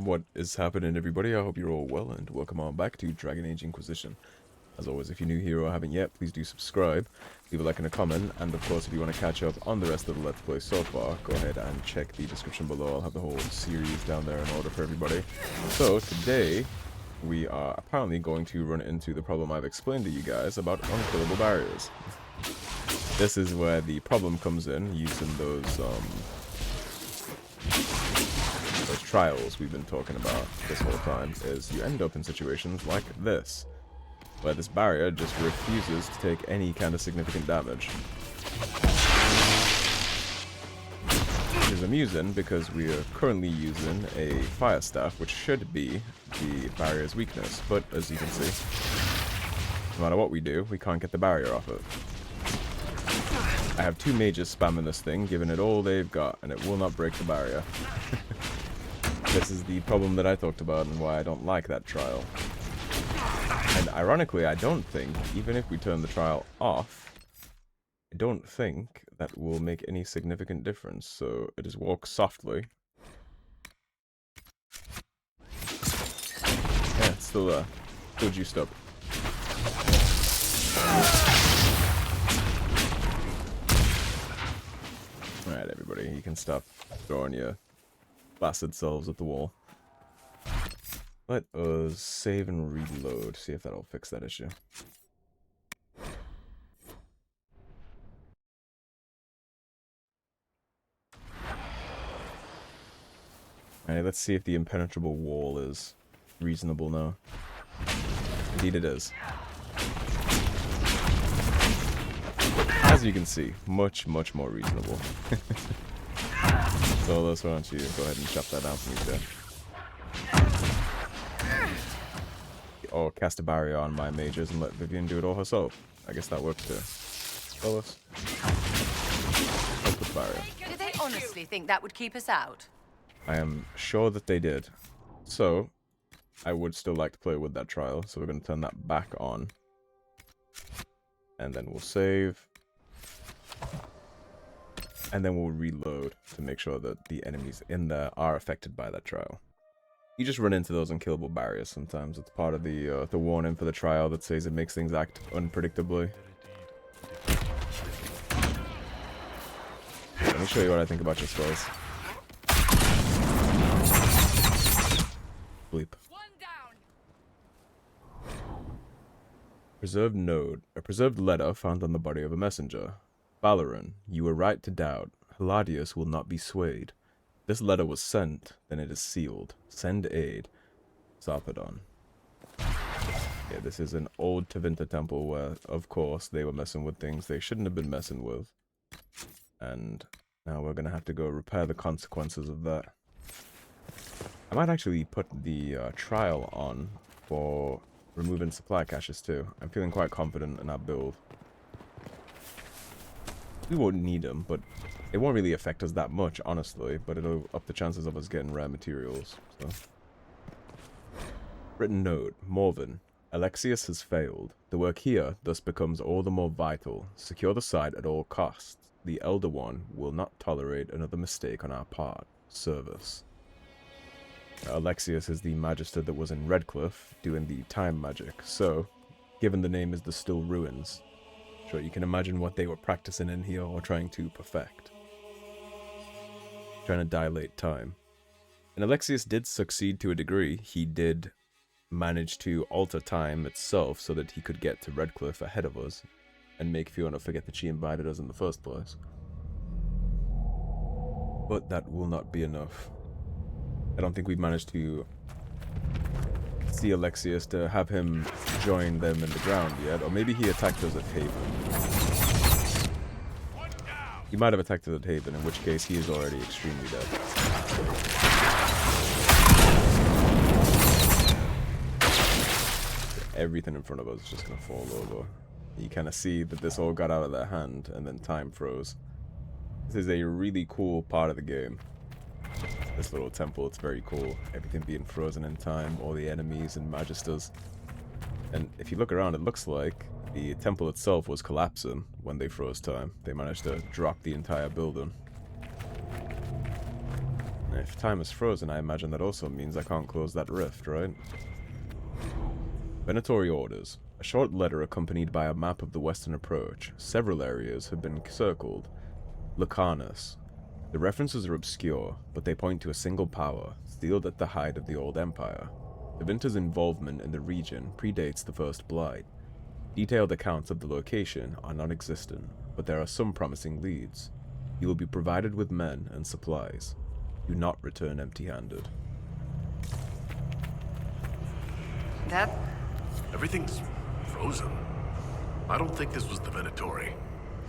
What is happening, everybody? I hope you're all well, and welcome on back to Dragon Age Inquisition. As always, if you're new here or haven't yet, please do subscribe, leave a like and a comment, and of course, if you want to catch up on the rest of the Let's Play so far, go ahead and check the description below. I'll have the whole series down there in order for everybody. So, today, we are apparently going to run into the problem I've explained to you guys about unkillable barriers. This is where the problem comes in, using those trials we've been talking about this whole time, is you end up in situations like this, where this barrier just refuses to take any kind of significant damage. Which is amusing because we are currently using a fire staff, which should be the barrier's weakness, but as you can see, no matter what we do, we can't get the barrier off it. I have two mages spamming this thing, giving it all they've got, and it will not break the barrier. This is the problem that I talked about and why I don't like that trial. And ironically, I don't think, even if we turn the trial off, I don't think that will make any significant difference. So it is walk softly. Yeah, it's still there. Still juiced up. Alright, everybody, you can stop throwing your blasted selves at the wall. Let us save and reload, see if that'll fix that issue. Alright, let's see if the impenetrable wall is reasonable now. Indeed it is. As you can see, much more reasonable. So let's, why don't you go ahead and chop that down for me, too. Or cast a barrier on my mages and let Vivian do it all herself. I guess that works too. Fellas. Help with the barrier. Did they honestly think that would keep us out? I am sure that they did. So, I would still like to play with that trial, so we're going to turn that back on. And then we'll save. And then we'll reload to make sure that the enemies in there are affected by that trial. You just run into those unkillable barriers sometimes. It's part of the warning for the trial that says it makes things act unpredictably. Let me show you what I think about your spells. Bleep. Preserved node. A preserved letter found on the body of a messenger. Valoran, you were right to doubt. Haladius will not be swayed. This letter was sent, then it is sealed. Send aid. Sarpedon. Yeah, this is an old Tevinter temple where, of course, they were messing with things they shouldn't have been messing with. And now we're gonna have to go repair the consequences of that. I might actually put the trial on for removing supply caches too. I'm feeling quite confident in that build. We won't need them, but it won't really affect us that much, honestly, but it'll up the chances of us getting rare materials, so. Written note, Morven. Alexius has failed. The work here thus becomes all the more vital. Secure the site at all costs. The Elder One will not tolerate another mistake on our part. Service. Alexius is the magister that was in Redcliffe, doing the time magic, so, given the name is the Still Ruins, sure, you can imagine what they were practicing in here or trying to perfect. Trying to dilate time. And Alexius did succeed to a degree. He did manage to alter time itself so that he could get to Redcliffe ahead of us and make Fiona forget that she invited us in the first place. But that will not be enough. I don't think we've managed to see Alexius to have him join them in the ground yet, or maybe he attacked us at Haven. He might have attacked us at Haven, in which case he is already extremely dead. Everything in front of us is just gonna fall over. You kind of see that this all got out of their hand, and then time froze. This is a really cool part of the game. This little temple, it's very cool. Everything being frozen in time, all the enemies and magisters. And if you look around, it looks like the temple itself was collapsing when they froze time. They managed to drop the entire building. if time is frozen, I imagine that also means I can't close that rift, right? Venatori orders. A short letter accompanied by a map of the western approach. Several areas have been circled. Lucanus. The references are obscure, but they point to a single power, sealed at the height of the Old Empire. Tevinter's involvement in the region predates the First Blight. Detailed accounts of the location are non-existent, but there are some promising leads. You will be provided with men and supplies. Do not return empty-handed. That... Everything's frozen. I don't think this was the Venatori.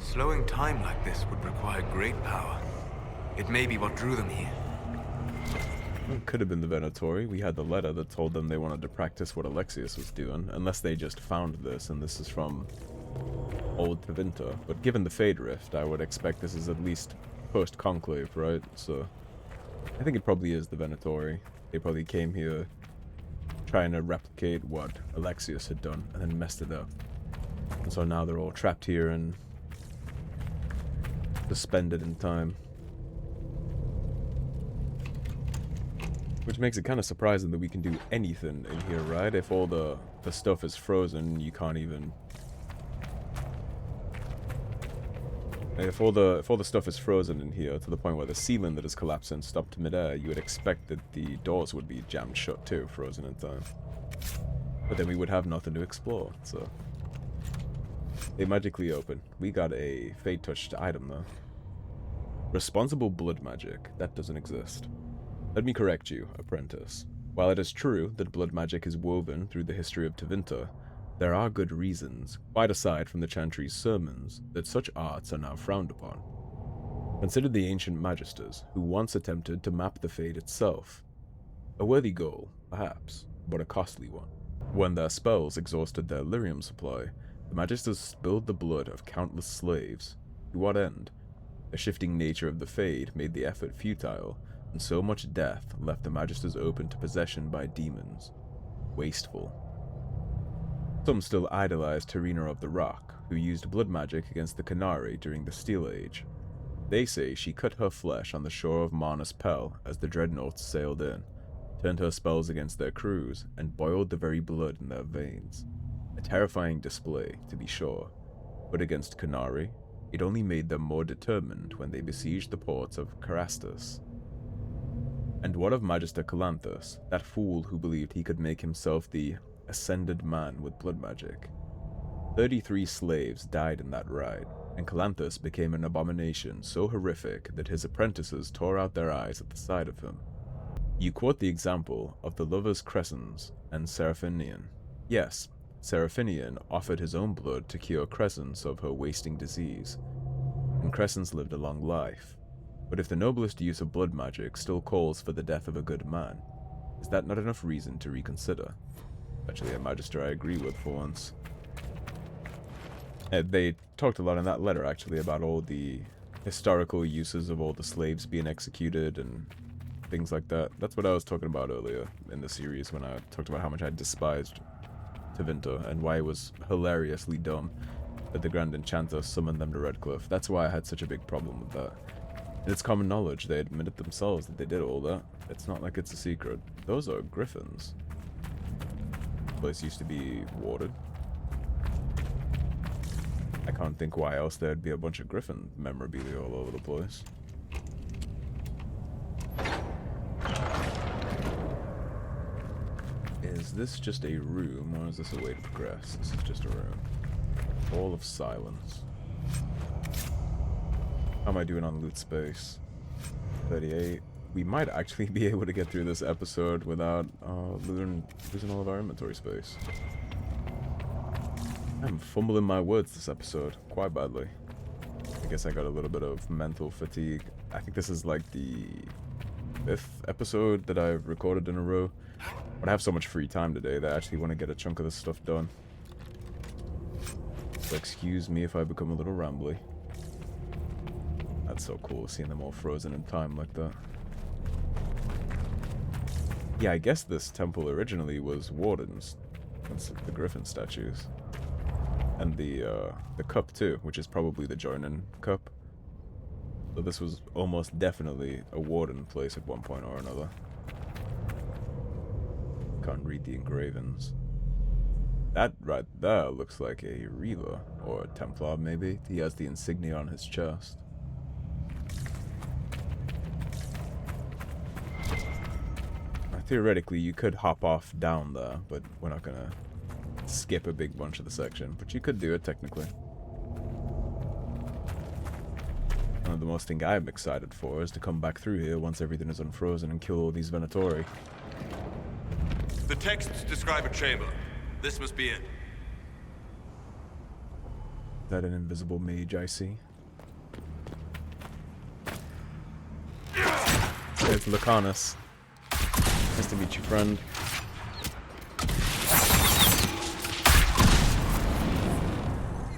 Slowing time like this would require great power. It may be what drew them here. It could have been the Venatori. We had the letter that told them they wanted to practice what Alexius was doing, unless they just found this, and this is from old Tevinter. But given the Fade Rift, I would expect this is at least post-conclave, right? So, I think it probably is the Venatori. They probably came here trying to replicate what Alexius had done, and then messed it up. And so now they're all trapped here and suspended in time. Which makes it kind of surprising that we can do anything in here, right? If all the stuff is frozen, you can't even... If all the stuff is frozen in here to the point where the ceiling that is collapsing stopped midair, you would expect that the doors would be jammed shut too, frozen in time. But then we would have nothing to explore, so... They magically open. We got a fate-touched item though. Responsible blood magic. That doesn't exist. Let me correct you, apprentice. While it is true that blood magic is woven through the history of Tevinter, there are good reasons, quite aside from the Chantry's sermons, that such arts are now frowned upon. Consider the ancient magisters, who once attempted to map the Fade itself. A worthy goal, perhaps, but a costly one. When their spells exhausted their lyrium supply, the magisters spilled the blood of countless slaves. To what end? The shifting nature of the Fade made the effort futile, and so much death left the magisters open to possession by demons. Wasteful. Some still idolized Terina of the Rock, who used blood magic against the Canari during the Steel Age. They say she cut her flesh on the shore of Marnus Pell as the dreadnoughts sailed in, turned her spells against their crews, and boiled the very blood in their veins. A terrifying display, to be sure, but against Canari, it only made them more determined when they besieged the ports of Carastus. And what of Magister Calanthus, that fool who believed he could make himself the ascended man with blood magic? 33 slaves died in that ride, and Calanthus became an abomination so horrific that his apprentices tore out their eyes at the sight of him. You quote the example of the lovers Crescens and Seraphinian. Yes, Seraphinian offered his own blood to cure Crescens of her wasting disease, and Crescens lived a long life. But if the noblest use of blood magic still calls for the death of a good man, is that not enough reason to reconsider? Actually, a magister I agree with for once. They talked a lot in that letter, actually, about all the historical uses of all the slaves being executed and things like that. That's what I was talking about earlier in the series when I talked about how much I despised Tevinter and why it was hilariously dumb that the Grand Enchanter summoned them to Redcliffe. That's why I had such a big problem with that. And it's common knowledge. They admitted themselves that they did all that. It's not like it's a secret. Those are griffins. The place used to be warded. I can't think why else there'd be a bunch of griffin memorabilia all over the place. Is this just a room, or is this a way to progress? This is just a room. All of silence. How am I doing on loot space? 38. We might actually be able to get through this episode without losing all of our inventory space. I'm fumbling my words this episode quite badly. I guess I got a little bit of mental fatigue. I think this is like the 5th episode that I've recorded in a row. But I have so much free time today that I actually want to get a chunk of this stuff done. So excuse me if I become a little rambly. That's so cool, seeing them all frozen in time like that. Yeah, I guess this temple originally was wardens. That's the griffin statues. And the cup too, which is probably the Joinin cup. So this was almost definitely a warden place at one point or another. Can't read the engravings. That right there looks like a Reaver, or a Templar maybe. He has the insignia on his chest. Theoretically, you could hop off down there, but we're not gonna skip a big bunch of the section. But you could do it, technically. The most thing I'm excited for is to come back through here once everything is unfrozen and kill all these Venatori. The texts describe a chamber. This must be it. Is that an invisible mage I see? There's Lucanus. Nice to meet you, friend.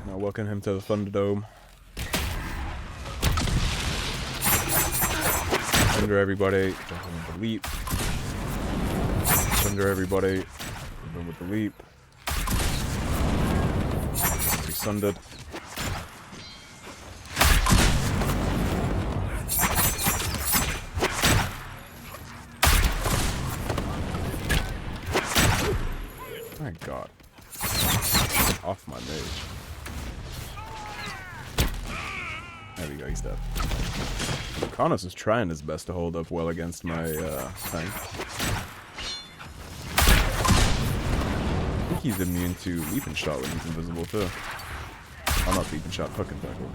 Now welcome him to the Thunderdome. Thunder everybody. Jump in with the leap. Thunder everybody. Jump in with the leap. Be sundered. My god. Off my mage. There we go, he's dead. Lucanus is trying his best to hold up well against my tank. I think he's immune to leaping shot when he's invisible too. I'm not leaping shot, fucking tackle.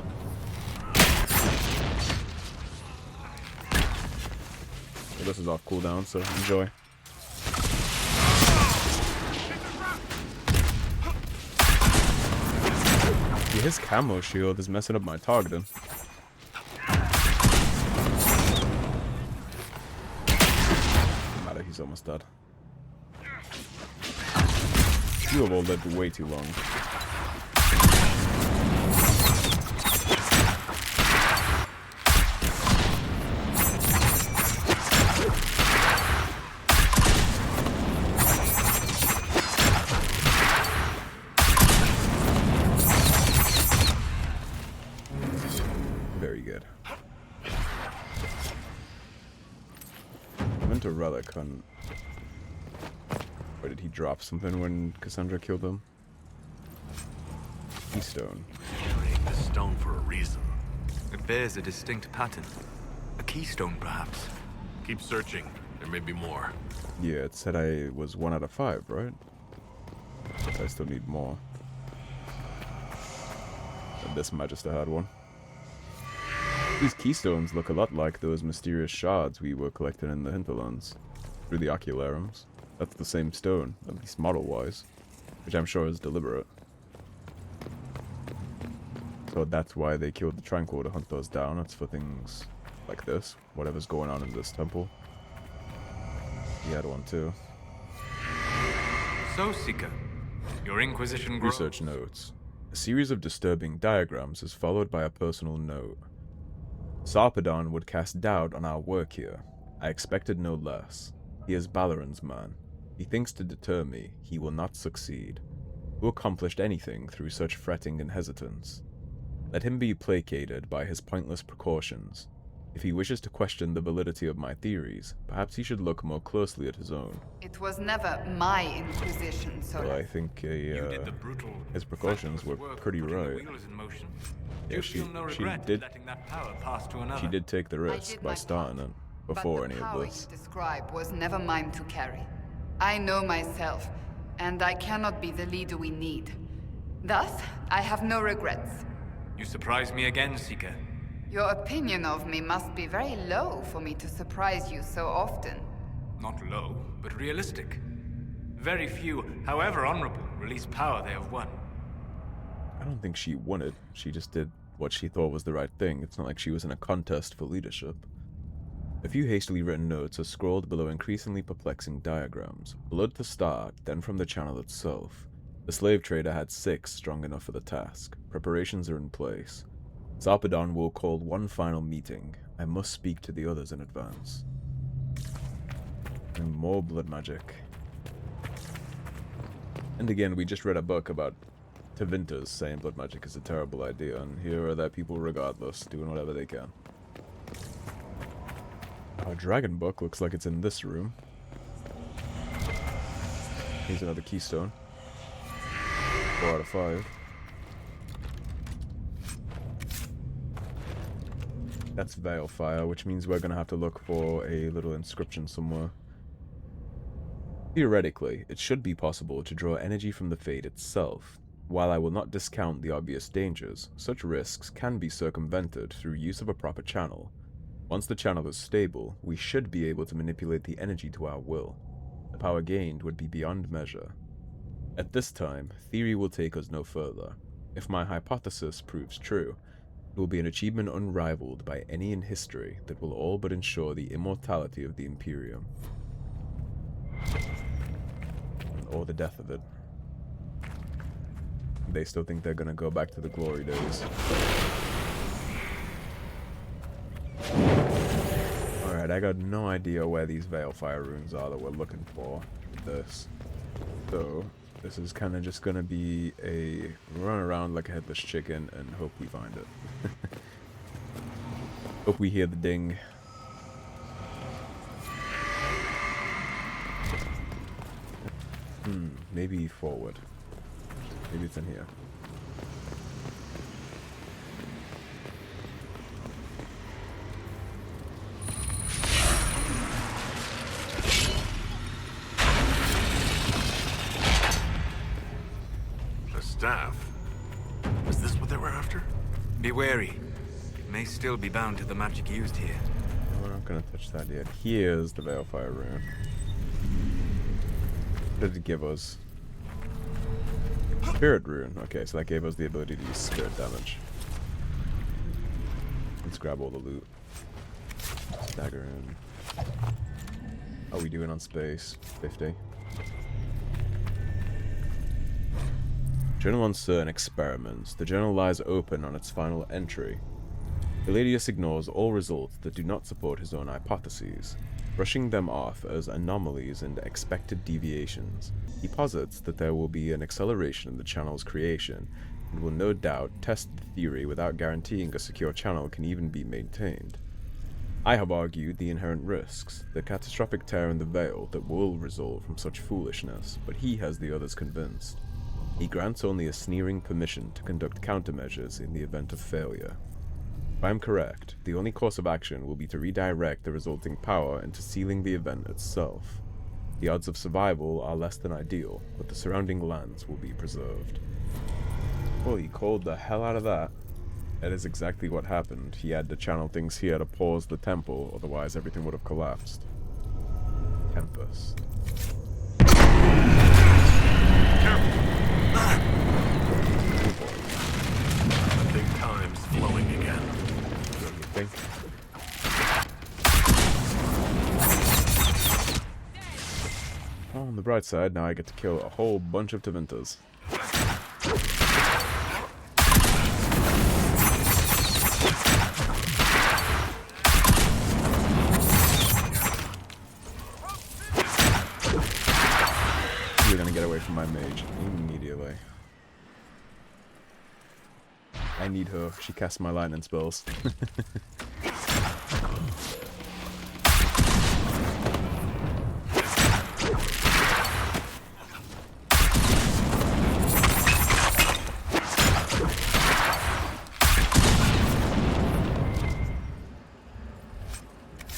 Well, this is off cooldown, so enjoy. Yeah, his camo shield is messing up my targeting. Doesn't matter, he's almost dead. You have all lived way too long. Very good. I meant a relic on... Or did he drop something when Cassandra killed him? Keystone. Carrying this stone for a reason. It bears a distinct pattern. A keystone, perhaps. Keep searching. There may be more. Yeah, it said I was 1 out of 5, right? But I still need more. And this Magister had one. These keystones look a lot like those mysterious shards we were collecting in the hinterlands. Through the ocularums. That's the same stone, at least model-wise. Which I'm sure is deliberate. So that's why they killed the Tranquil to hunt those down. It's for things like this. Whatever's going on in this temple. He had one too. So, Seeker, your Inquisition grows. Research notes. A series of disturbing diagrams is followed by a personal note. Sarpedon would cast doubt on our work here. I expected no less. He is Balaran's man. He thinks to deter me. He will not succeed. Who accomplished anything through such fretting and hesitance? Let him be placated by his pointless precautions. If he wishes to question the validity of my theories, perhaps he should look more closely at his own. It was never my Inquisition, so Well, I think You did the brutal, his precautions were work of pretty putting the right. wheels in motion. Yeah, You she feel no she regret did letting that power pass to another. she did take the I risk did by my starting part. it before But any the of power this. you describe was never mine to carry. I know myself, and I cannot be the leader we need. Thus, I have no regrets. You surprise me again, Seeker. Your opinion of me must be very low for me to surprise you so often. Not low, but realistic. Very few, however honorable, release power they have won. I don't think she won it. She just did what she thought was the right thing. It's not like she was in a contest for leadership. A few hastily written notes are scrolled below increasingly perplexing diagrams. Blood to start, then from the channel itself. The slave trader had 6 strong enough for the task. Preparations are in place. Sarpedon will call one final meeting. I must speak to the others in advance. And more blood magic. And again, we just read a book about Tevinter saying blood magic is a terrible idea, and here are that people regardless, doing whatever they can. Our dragon book looks like it's in this room. Here's another keystone. 4 out of 5. That's Veilfire, which means we're gonna have to look for a little inscription somewhere. Theoretically, it should be possible to draw energy from the Fade itself. While I will not discount the obvious dangers, such risks can be circumvented through use of a proper channel. Once the channel is stable, we should be able to manipulate the energy to our will. The power gained would be beyond measure. At this time, theory will take us no further. If my hypothesis proves true, it will be an achievement unrivaled by any in history that will all but ensure the immortality of the Imperium. Or the death of it. They still think they're gonna go back to the glory days. Alright, I got no idea where these Veilfire runes are that we're looking for with this. So, this is kind of just gonna be a run around like a headless chicken and hope we find it. Hope we hear the ding. Maybe forward. Maybe it's in here. The staff? Is this what they were after? Be wary. It may still be bound to the magic used here. We're not gonna touch that yet. Here's the Veilfire rune. What did it give us? Spirit rune. Okay, so that gave us the ability to use spirit damage. Let's grab all the loot. Dagger in. How are we doing on space? 50. Journal on certain experiments. The journal lies open on its final entry. Palladius ignores all results that do not support his own hypotheses, brushing them off as anomalies and expected deviations. He posits that there will be an acceleration in the channel's creation, and will no doubt test the theory without guaranteeing a secure channel can even be maintained. I have argued the inherent risks, the catastrophic tear in the veil that will result from such foolishness, but he has the others convinced. He grants only a sneering permission to conduct countermeasures in the event of failure. If I am correct, the only course of action will be to redirect the resulting power into sealing the event itself. The odds of survival are less than ideal, but the surrounding lands will be preserved. Oh, he called the hell out of that. That is exactly what happened. He had to channel things here to pause the temple, otherwise everything would have collapsed. Tempest. I think time's flowing again. Don't you think? Oh, on the bright side, now I get to kill a whole bunch of Tevintas. You're gonna get away from my mage immediately. I need her. She casts my lightning spells.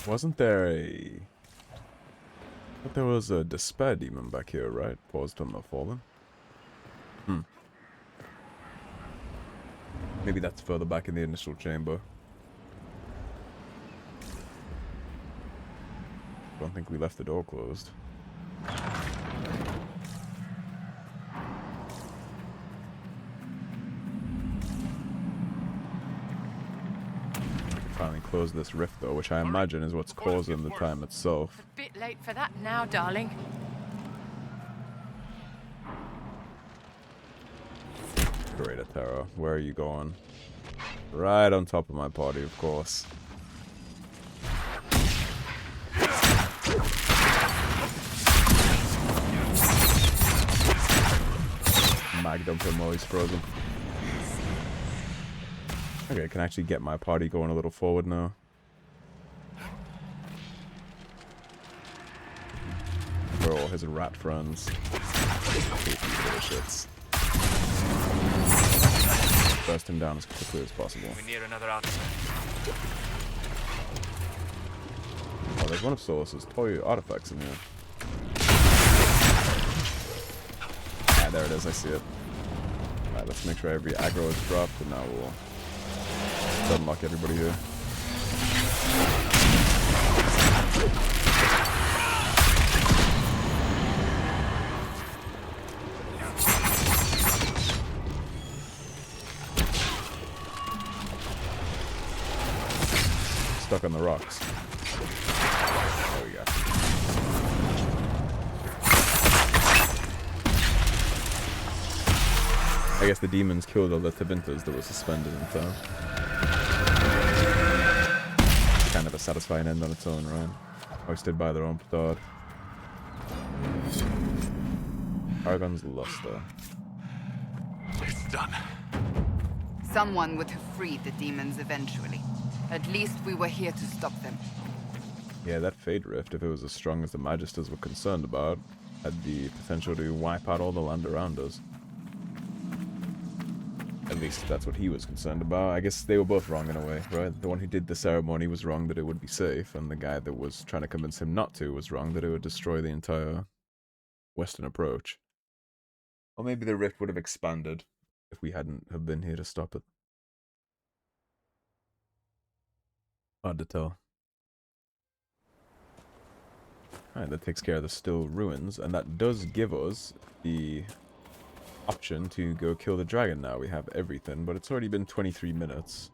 Wasn't there a... I thought there was a despair demon back here, right? Paused on the fallen. Maybe that's further back in the initial chamber. Don't think we left the door closed. Finally close this rift though, which I imagine is what's causing the time itself. A bit late for that now, darling. Greater Terror, where are you going? Right on top of my party, of course. Mag dump him while he's frozen. Okay, I can actually get my party going a little forward now. his rat friends. Hate these little shits. Burst him down as quickly as possible. We're near another artifact. Oh, there's one of Solus's toy artifacts in here. Ah, there it is, I see it. Alright, let's make sure every aggro is dropped, and now we'll unlock everybody here. Stuck on the rocks. There we go. I guess the demons killed all the Tabintas that were suspended in town. Kind of a satisfying end on its own, right? Hoisted by their own petard. Argon's Luster. It's done. Someone would have freed the demons eventually. At least we were here to stop them. Yeah, that Fade Rift, if it was as strong as the Magisters were concerned about, had the potential to wipe out all the land around us. At least that's what he was concerned about. I guess they were both wrong in a way, right? The one who did the ceremony was wrong that it would be safe, and the guy that was trying to convince him not to was wrong that it would destroy the entire western approach. Or maybe the rift would have expanded if we hadn't have been here to stop it. Hard to tell. Alright, that takes care of the still ruins, and that does give us the option to go kill the dragon now. We have everything, but it's already been 23 minutes.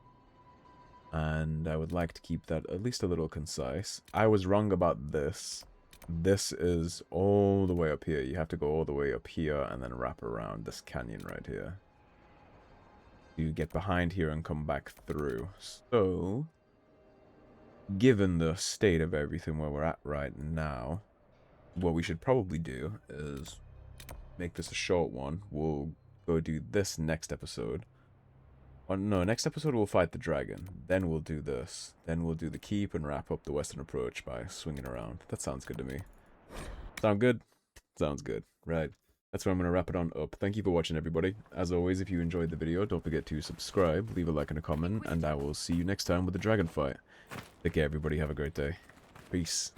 And I would like to keep that at least a little concise. I was wrong about this. This is all the way up here. You have to go all the way up here and then wrap around this canyon right here. You get behind here and come back through. So, given the state of everything where we're at right now, what we should probably do is make this a short one. We'll go do this next episode. Oh, no, next episode we'll fight the dragon. Then we'll do this. Then we'll do the keep and wrap up the western approach by swinging around. That sounds good to me. Sound good? Sounds good. Right. That's where I'm going to wrap it on up. Thank you for watching, everybody. As always, if you enjoyed the video, don't forget to subscribe, leave a like and a comment, and I will see you next time with the dragon fight. Take care, everybody. Have a great day. Peace.